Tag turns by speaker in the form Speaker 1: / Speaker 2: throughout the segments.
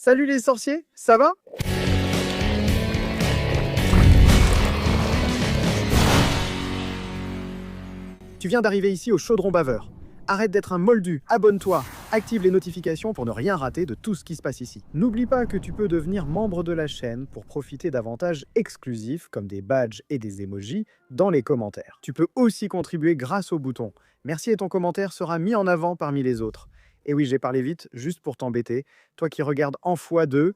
Speaker 1: Salut les sorciers, ça va? Tu viens d'arriver ici au Chaudron Baveur. Arrête d'être un moldu, abonne-toi, active les notifications pour ne rien rater de tout ce qui se passe ici. N'oublie pas que tu peux devenir membre de la chaîne pour profiter d'avantages exclusifs comme des badges et des emojis dans les commentaires. Tu peux aussi contribuer grâce au bouton. Merci et ton commentaire sera mis en avant parmi les autres. Et oui, j'ai parlé vite, juste pour t'embêter. Toi qui regardes en x2,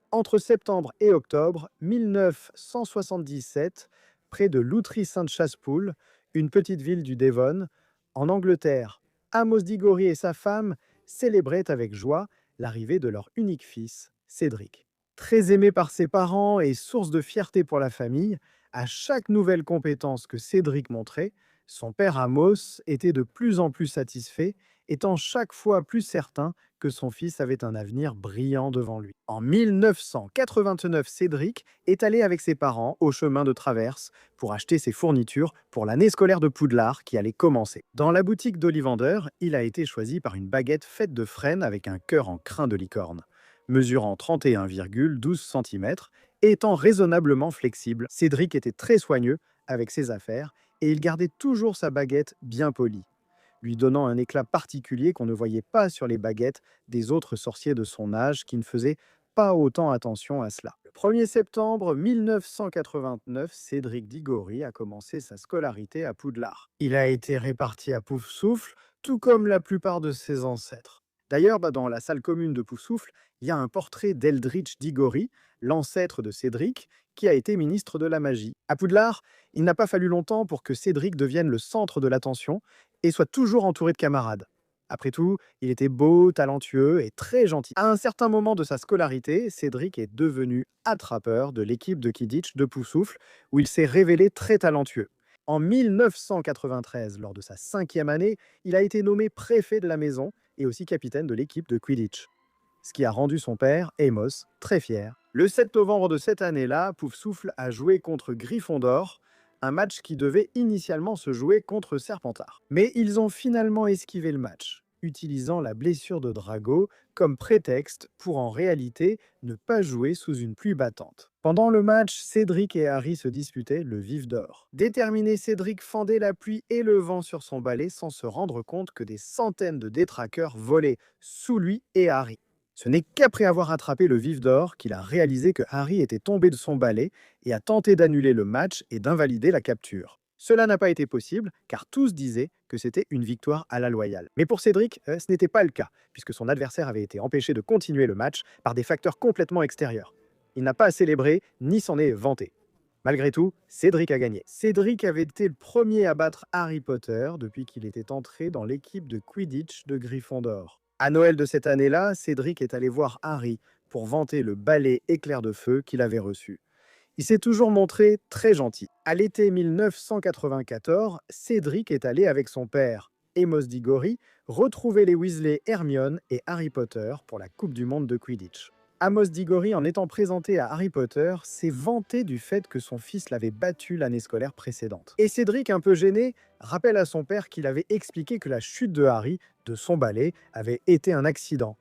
Speaker 1: entre septembre et octobre 1977, près de Loutry-Sainte-Chassepoule, une petite ville du Devon, en Angleterre, Amos Diggory et sa femme célébraient avec joie l'arrivée de leur unique fils, Cédric. Très aimé par ses parents et source de fierté pour la famille, à chaque nouvelle compétence que Cédric montrait, son père Amos était de plus en plus satisfait, étant chaque fois plus certain que son fils avait un avenir brillant devant lui. En 1989, Cédric est allé avec ses parents au chemin de traverse pour acheter ses fournitures pour l'année scolaire de Poudlard qui allait commencer. Dans la boutique d'Ollivander, il a été choisi par une baguette faite de frêne avec un cœur en crin de licorne. Mesurant 31,12 cm, étant raisonnablement flexible, Cédric était très soigneux avec ses affaires et il gardait toujours sa baguette bien polie, lui donnant un éclat particulier qu'on ne voyait pas sur les baguettes des autres sorciers de son âge qui ne faisaient pas autant attention à cela. Le 1er septembre 1989, Cédric Diggory a commencé sa scolarité à Poudlard. Il a été réparti à Poufsouffle, tout comme la plupart de ses ancêtres. D'ailleurs, dans la salle commune de Poufsouffle, il y a un portrait d'Eldritch Diggory, l'ancêtre de Cédric, qui a été ministre de la magie. À Poudlard, il n'a pas fallu longtemps pour que Cédric devienne le centre de l'attention et soit toujours entouré de camarades. Après tout, il était beau, talentueux et très gentil. À un certain moment de sa scolarité, Cédric est devenu attrapeur de l'équipe de Quidditch de Poufsouffle, où il s'est révélé très talentueux. En 1993, lors de sa 5e année, il a été nommé préfet de la maison et aussi capitaine de l'équipe de Quidditch, ce qui a rendu son père, Amos, très fier. Le 7 novembre de cette année-là, Poufsouffle a joué contre Gryffondor, un match qui devait initialement se jouer contre Serpentard. Mais ils ont finalement esquivé le match, utilisant la blessure de Drago comme prétexte pour en réalité ne pas jouer sous une pluie battante. Pendant le match, Cédric et Harry se disputaient le vif d'or. Déterminé, Cédric fendait la pluie et le vent sur son balai sans se rendre compte que des centaines de détraqueurs volaient sous lui et Harry. Ce n'est qu'après avoir attrapé le vif d'or qu'il a réalisé que Harry était tombé de son balai et a tenté d'annuler le match et d'invalider la capture. Cela n'a pas été possible, car tous disaient que c'était une victoire à la loyale. Mais pour Cédric, ce n'était pas le cas, puisque son adversaire avait été empêché de continuer le match par des facteurs complètement extérieurs. Il n'a pas célébré, ni s'en est vanté. Malgré tout, Cédric a gagné. Cédric avait été le premier à battre Harry Potter depuis qu'il était entré dans l'équipe de Quidditch de Gryffondor. À Noël de cette année-là, Cédric est allé voir Harry pour vanter le balai éclair de feu qu'il avait reçu. Il s'est toujours montré très gentil. À l'été 1994, Cédric est allé avec son père, Amos Diggory, retrouver les Weasley, Hermione et Harry Potter pour la Coupe du Monde de Quidditch. Amos Diggory, en étant présenté à Harry Potter, s'est vanté du fait que son fils l'avait battu l'année scolaire précédente. Et Cédric, un peu gêné, rappelle à son père qu'il avait expliqué que la chute de Harry, de son balai, avait été un accident.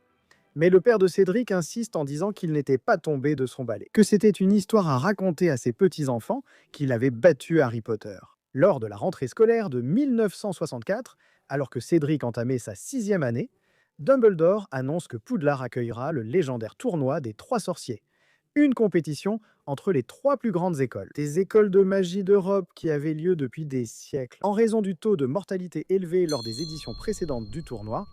Speaker 1: Mais le père de Cédric insiste en disant qu'il n'était pas tombé de son balai, que c'était une histoire à raconter à ses petits-enfants qu'il avait battu Harry Potter. Lors de la rentrée scolaire de 1964, alors que Cédric entamait sa 6e année, Dumbledore annonce que Poudlard accueillera le légendaire tournoi des 3 sorciers, une compétition entre les 3 plus grandes écoles. Des écoles de magie d'Europe qui avaient lieu depuis des siècles. En raison du taux de mortalité élevé lors des éditions précédentes du tournoi,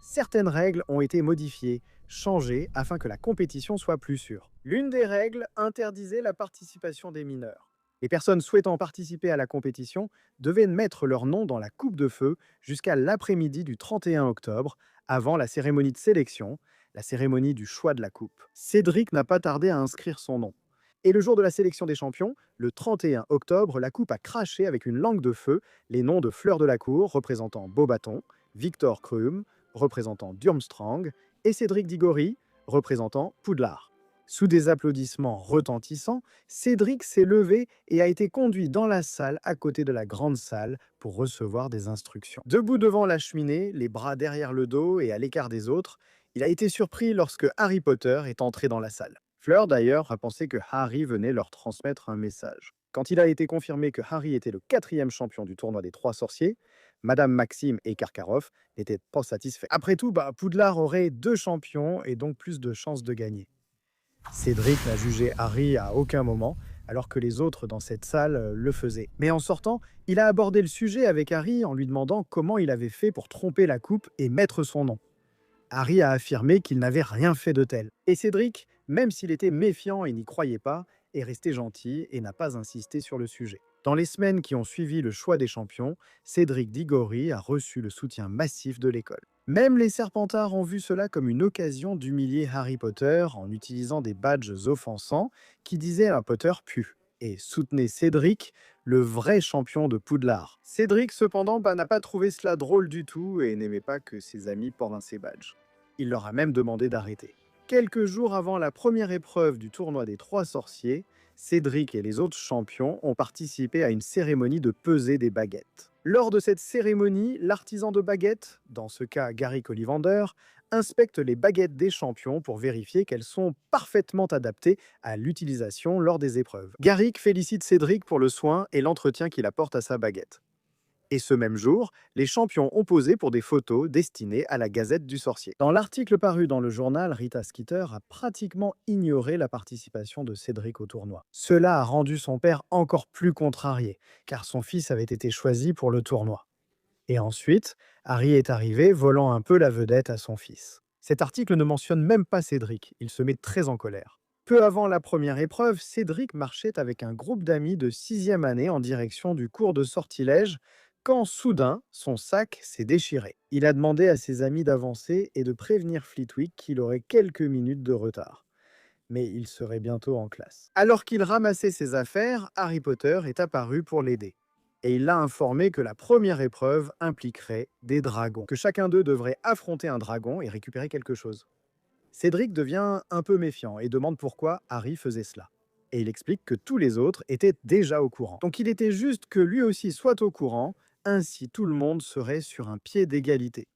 Speaker 1: certaines règles ont été modifiées, changées afin que la compétition soit plus sûre. L'une des règles interdisait la participation des mineurs. Les personnes souhaitant participer à la compétition devaient mettre leur nom dans la coupe de feu jusqu'à l'après-midi du 31 octobre, avant la cérémonie de sélection, la cérémonie du choix de la coupe. Cédric n'a pas tardé à inscrire son nom. Et le jour de la sélection des champions, le 31 octobre, la coupe a craché avec une langue de feu les noms de Fleur de la Cour, représentant Beauxbaton, Victor Krum, représentant Durmstrang, et Cédric Diggory, représentant Poudlard. Sous des applaudissements retentissants, Cédric s'est levé et a été conduit dans la salle à côté de la grande salle pour recevoir des instructions. Debout devant la cheminée, les bras derrière le dos et à l'écart des autres, Il a été surpris lorsque Harry Potter est entré dans la salle. Fleur, d'ailleurs, a pensé que Harry venait leur transmettre un message. Quand il a été confirmé que Harry était le quatrième champion du tournoi des trois sorciers, Madame Maxime et Karkaroff n'étaient pas satisfaits. Après tout, Poudlard aurait deux champions et donc plus de chances de gagner. Cédric n'a jugé Harry à aucun moment, alors que les autres dans cette salle le faisaient. Mais en sortant, il a abordé le sujet avec Harry en lui demandant comment il avait fait pour tromper la coupe et mettre son nom. Harry a affirmé qu'il n'avait rien fait de tel. Et Cédric, même s'il était méfiant et n'y croyait pas, est resté gentil et n'a pas insisté sur le sujet. Dans les semaines qui ont suivi le choix des champions, Cédric Diggory a reçu le soutien massif de l'école. Même les Serpentards ont vu cela comme une occasion d'humilier Harry Potter en utilisant des badges offensants qui disaient à Potter pu et soutenaient Cédric, le vrai champion de Poudlard. Cédric, cependant, n'a pas trouvé cela drôle du tout et n'aimait pas que ses amis portent ces badges. Il leur a même demandé d'arrêter. Quelques jours avant la première épreuve du tournoi des trois sorciers, Cédric et les autres champions ont participé à une cérémonie de pesée des baguettes. Lors de cette cérémonie, l'artisan de baguettes, dans ce cas Gary Ollivander, inspecte les baguettes des champions pour vérifier qu'elles sont parfaitement adaptées à l'utilisation lors des épreuves. Garrick félicite Cédric pour le soin et l'entretien qu'il apporte à sa baguette. Et ce même jour, les champions ont posé pour des photos destinées à la Gazette du Sorcier. Dans l'article paru dans le journal, Rita Skeeter a pratiquement ignoré la participation de Cédric au tournoi. Cela a rendu son père encore plus contrarié, car son fils avait été choisi pour le tournoi. Et ensuite, Harry est arrivé, volant un peu la vedette à son fils. Cet article ne mentionne même pas Cédric, il se met très en colère. Peu avant la première épreuve, Cédric marchait avec un groupe d'amis de 6e année en direction du cours de sortilège, quand soudain, son sac s'est déchiré. Il a demandé à ses amis d'avancer et de prévenir Flitwick qu'il aurait quelques minutes de retard. Mais il serait bientôt en classe. Alors qu'il ramassait ses affaires, Harry Potter est apparu pour l'aider. Et il l'a informé que la première épreuve impliquerait des dragons, que chacun d'eux devrait affronter un dragon et récupérer quelque chose. Cédric devient un peu méfiant et demande pourquoi Harry faisait cela. Et il explique que tous les autres étaient déjà au courant. Donc il était juste que lui aussi soit au courant, ainsi tout le monde serait sur un pied d'égalité.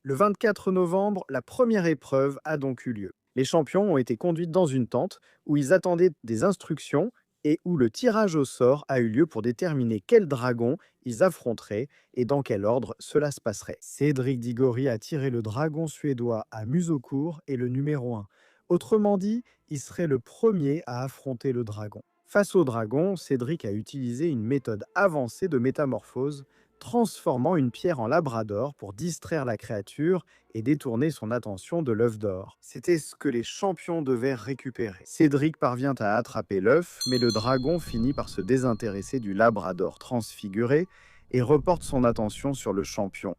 Speaker 1: Le 24 novembre, la première épreuve a donc eu lieu. Les champions ont été conduits dans une tente où ils attendaient des instructions et où le tirage au sort a eu lieu pour déterminer quel dragon ils affronteraient et dans quel ordre cela se passerait. Cédric Diggory a tiré le dragon suédois à museau court et le numéro 1. Autrement dit, il serait le premier à affronter le dragon. Face au dragon, Cédric a utilisé une méthode avancée de métamorphose, transformant une pierre en labrador pour distraire la créature et détourner son attention de l'œuf d'or. C'était ce que les champions devaient récupérer. Cédric parvient à attraper l'œuf, mais le dragon finit par se désintéresser du labrador transfiguré et reporte son attention sur le champion,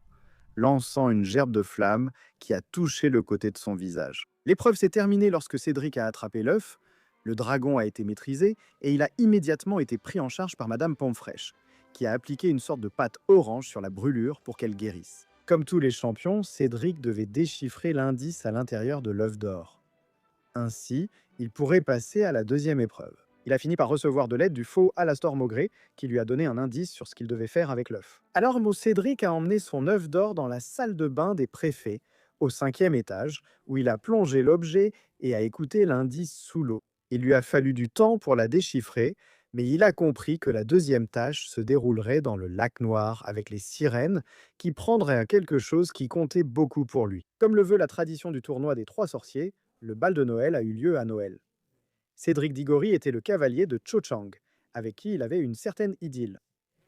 Speaker 1: lançant une gerbe de flamme qui a touché le côté de son visage. L'épreuve s'est terminée lorsque Cédric a attrapé l'œuf, le dragon a été maîtrisé et il a immédiatement été pris en charge par Madame Pompfrèche, qui a appliqué une sorte de pâte orange sur la brûlure pour qu'elle guérisse. Comme tous les champions, Cédric devait déchiffrer l'indice à l'intérieur de l'œuf d'or. Ainsi, il pourrait passer à la deuxième épreuve. Il a fini par recevoir de l'aide du faux Alastor Maugré, qui lui a donné un indice sur ce qu'il devait faire avec l'œuf. Alors, Cédric a emmené son œuf d'or dans la salle de bain des préfets, au 5e étage, où il a plongé l'objet et a écouté l'indice sous l'eau. Il lui a fallu du temps pour la déchiffrer, mais il a compris que la deuxième tâche se déroulerait dans le lac Noir avec les sirènes qui prendraient quelque chose qui comptait beaucoup pour lui. Comme le veut la tradition du tournoi des trois sorciers, le bal de Noël a eu lieu à Noël. Cédric Diggory était le cavalier de Cho Chang, avec qui il avait une certaine idylle.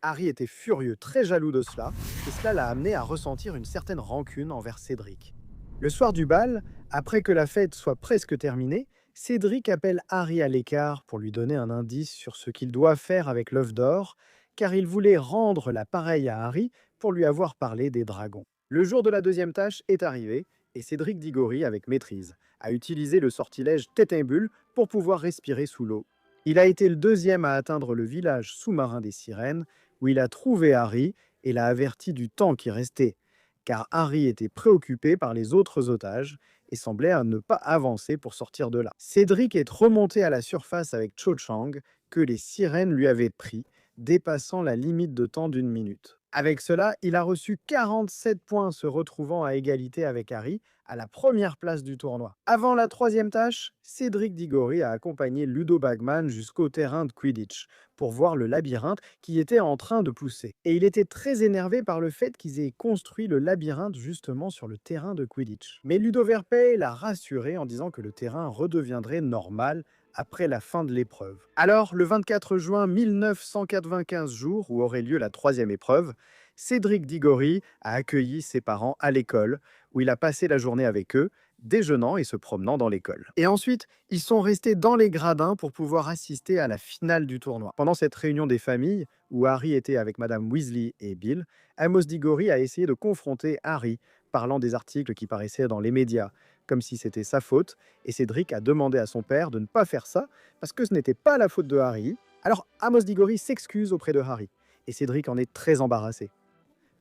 Speaker 1: Harry était furieux, très jaloux de cela, et cela l'a amené à ressentir une certaine rancune envers Cédric. Le soir du bal, après que la fête soit presque terminée, Cédric appelle Harry à l'écart pour lui donner un indice sur ce qu'il doit faire avec l'œuf d'or, car il voulait rendre l'appareil à Harry pour lui avoir parlé des dragons. Le jour de la deuxième tâche est arrivé, et Cédric Diggory, avec maîtrise, a utilisé le sortilège Tétimbule pour pouvoir respirer sous l'eau. Il a été le deuxième à atteindre le village sous-marin des sirènes, où il a trouvé Harry et l'a averti du temps qui restait, car Harry était préoccupé par les autres otages et semblait à ne pas avancer pour sortir de là. Cédric est remonté à la surface avec Cho Chang, que les sirènes lui avaient pris, dépassant la limite de temps d'1 minute. Avec cela, il a reçu 47 points, se retrouvant à égalité avec Harry, à la première place du tournoi. Avant la troisième tâche, Cédric Diggory a accompagné Ludo Bagman jusqu'au terrain de Quidditch pour voir le labyrinthe qui était en train de pousser. Et il était très énervé par le fait qu'ils aient construit le labyrinthe justement sur le terrain de Quidditch. Mais Ludo Verpey l'a rassuré en disant que le terrain redeviendrait normal après la fin de l'épreuve. Alors, le 24 juin 1995, jour où aurait lieu la troisième épreuve, Cédric Diggory a accueilli ses parents à l'école, où il a passé la journée avec eux, déjeunant et se promenant dans l'école. Et ensuite, ils sont restés dans les gradins pour pouvoir assister à la finale du tournoi. Pendant cette réunion des familles, où Harry était avec Madame Weasley et Bill, Amos Diggory a essayé de confronter Harry, parlant des articles qui paraissaient dans les médias, comme si c'était sa faute, et Cédric a demandé à son père de ne pas faire ça, parce que ce n'était pas la faute de Harry. Alors Amos Diggory s'excuse auprès de Harry, et Cédric en est très embarrassé.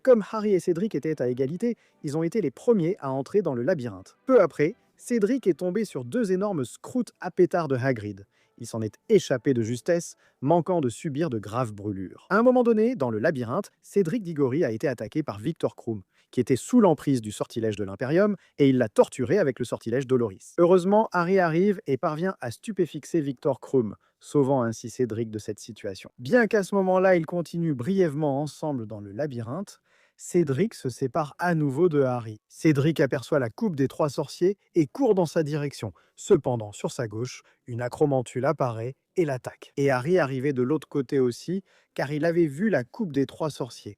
Speaker 1: Comme Harry et Cédric étaient à égalité, ils ont été les premiers à entrer dans le labyrinthe. Peu après, Cédric est tombé sur deux énormes scrouts à pétards de Hagrid. Il s'en est échappé de justesse, manquant de subir de graves brûlures. À un moment donné, dans le labyrinthe, Cédric Diggory a été attaqué par Victor Krum, qui était sous l'emprise du sortilège de l'Imperium, et il l'a torturé avec le sortilège d'Oloris. Heureusement, Harry arrive et parvient à stupéfixer Victor Krum, sauvant ainsi Cédric de cette situation. Bien qu'à ce moment-là, ils continuent brièvement ensemble dans le labyrinthe, Cédric se sépare à nouveau de Harry. Cédric aperçoit la coupe des trois sorciers et court dans sa direction. Cependant, sur sa gauche, une acromantule apparaît et l'attaque. Et Harry arrivait de l'autre côté aussi, car il avait vu la coupe des trois sorciers.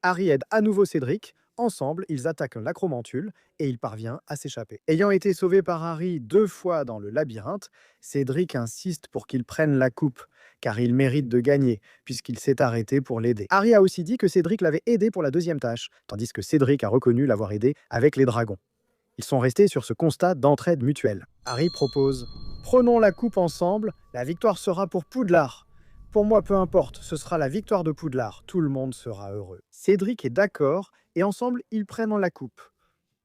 Speaker 1: Harry aide à nouveau Cédric. Ensemble, ils attaquent l'acromantule et il parvient à s'échapper. Ayant été sauvé par Harry deux fois dans le labyrinthe, Cédric insiste pour qu'il prenne la coupe, car il mérite de gagner, puisqu'il s'est arrêté pour l'aider. Harry a aussi dit que Cédric l'avait aidé pour la deuxième tâche, tandis que Cédric a reconnu l'avoir aidé avec les dragons. Ils sont restés sur ce constat d'entraide mutuelle. Harry propose « Prenons la coupe ensemble, la victoire sera pour Poudlard ». Pour moi, peu importe, ce sera la victoire de Poudlard, tout le monde sera heureux. Cédric est d'accord, et ensemble, ils prennent la coupe.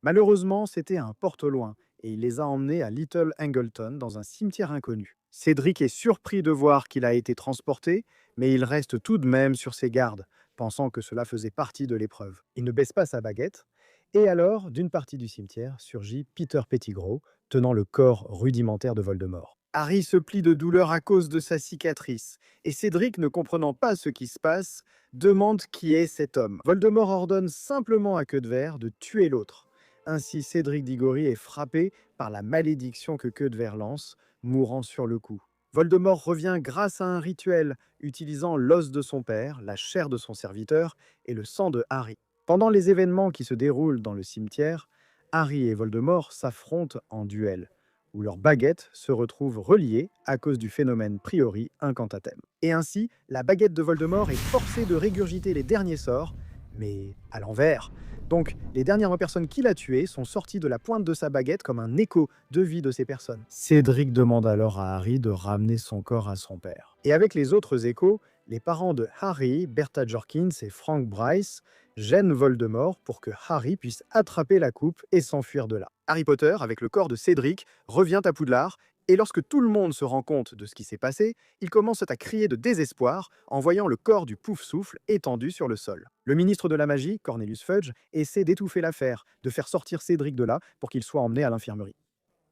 Speaker 1: Malheureusement, c'était un porte-au-loin, et il les a emmenés à Little Angleton, dans un cimetière inconnu. Cédric est surpris de voir qu'il a été transporté, mais il reste tout de même sur ses gardes, pensant que cela faisait partie de l'épreuve. Il ne baisse pas sa baguette, et alors, d'une partie du cimetière, surgit Peter Pettigrew, tenant le corps rudimentaire de Voldemort. Harry se plie de douleur à cause de sa cicatrice, et Cédric, ne comprenant pas ce qui se passe, demande qui est cet homme. Voldemort ordonne simplement à Queue de Verre de tuer l'autre. Ainsi, Cédric Diggory est frappé par la malédiction que Queue de Verre lance, mourant sur le coup. Voldemort revient grâce à un rituel, utilisant l'os de son père, la chair de son serviteur et le sang de Harry. Pendant les événements qui se déroulent dans le cimetière, Harry et Voldemort s'affrontent en duel, où leurs baguettes se retrouvent reliées à cause du phénomène priori incantatem. Et ainsi, la baguette de Voldemort est forcée de régurgiter les derniers sorts, mais à l'envers. Donc, les dernières personnes qu'il a tuées sont sorties de la pointe de sa baguette comme un écho de vie de ces personnes. Cédric demande alors à Harry de ramener son corps à son père. Et avec les autres échos, les parents de Harry, Bertha Jorkins et Frank Bryce, gêne Voldemort pour que Harry puisse attraper la coupe et s'enfuir de là. Harry Potter, avec le corps de Cédric, revient à Poudlard, et lorsque tout le monde se rend compte de ce qui s'est passé, ils commencent à crier de désespoir en voyant le corps du Pouf-Souffle étendu sur le sol. Le ministre de la Magie, Cornelius Fudge, essaie d'étouffer l'affaire, de faire sortir Cédric de là pour qu'il soit emmené à l'infirmerie.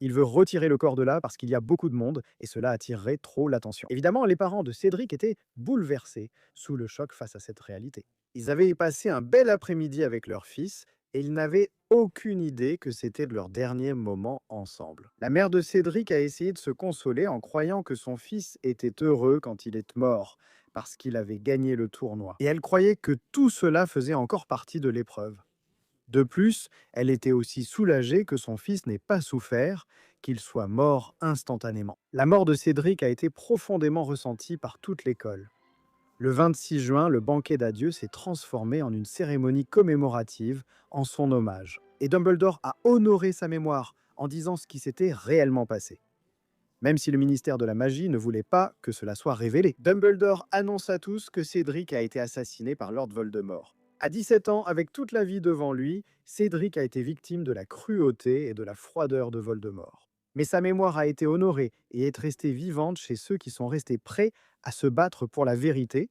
Speaker 1: Il veut retirer le corps de là parce qu'il y a beaucoup de monde et cela attirerait trop l'attention. Évidemment, les parents de Cédric étaient bouleversés sous le choc face à cette réalité. Ils avaient passé un bel après-midi avec leur fils et ils n'avaient aucune idée que c'était leur dernier moment ensemble. La mère de Cédric a essayé de se consoler en croyant que son fils était heureux quand il est mort, parce qu'il avait gagné le tournoi. Et elle croyait que tout cela faisait encore partie de l'épreuve. De plus, elle était aussi soulagée que son fils n'ait pas souffert, qu'il soit mort instantanément. La mort de Cédric a été profondément ressentie par toute l'école. Le 26 juin, le banquet d'adieu s'est transformé en une cérémonie commémorative en son hommage. Et Dumbledore a honoré sa mémoire en disant ce qui s'était réellement passé. Même si le ministère de la Magie ne voulait pas que cela soit révélé, Dumbledore annonce à tous que Cédric a été assassiné par Lord Voldemort. À 17 ans, avec toute la vie devant lui, Cédric a été victime de la cruauté et de la froideur de Voldemort. Mais sa mémoire a été honorée et est restée vivante chez ceux qui sont restés prêts à se battre pour la vérité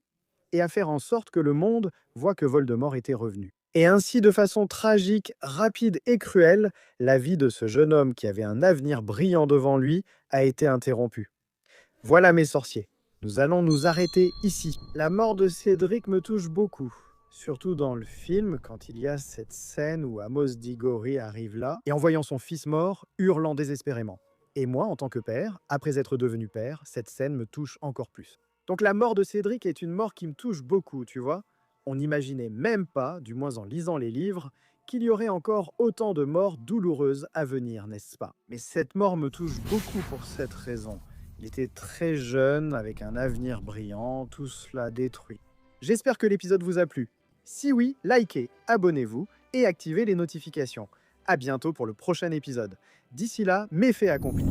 Speaker 1: et à faire en sorte que le monde voit que Voldemort était revenu. Et ainsi, de façon tragique, rapide et cruelle, la vie de ce jeune homme qui avait un avenir brillant devant lui a été interrompue. Voilà mes sorciers. Nous allons nous arrêter ici. La mort de Cédric me touche beaucoup. Surtout dans le film, quand il y a cette scène où Amos Diggory arrive là, et en voyant son fils mort, hurlant désespérément. Et moi, en tant que père, après être devenu père, cette scène me touche encore plus. Donc la mort de Cédric est une mort qui me touche beaucoup, tu vois. On n'imaginait même pas, du moins en lisant les livres, qu'il y aurait encore autant de morts douloureuses à venir, n'est-ce pas? Mais cette mort me touche beaucoup pour cette raison. Il était très jeune, avec un avenir brillant, tout cela détruit. J'espère que l'épisode vous a plu. Si oui, likez, abonnez-vous et activez les notifications. À bientôt pour le prochain épisode. D'ici là, méfaits accomplis.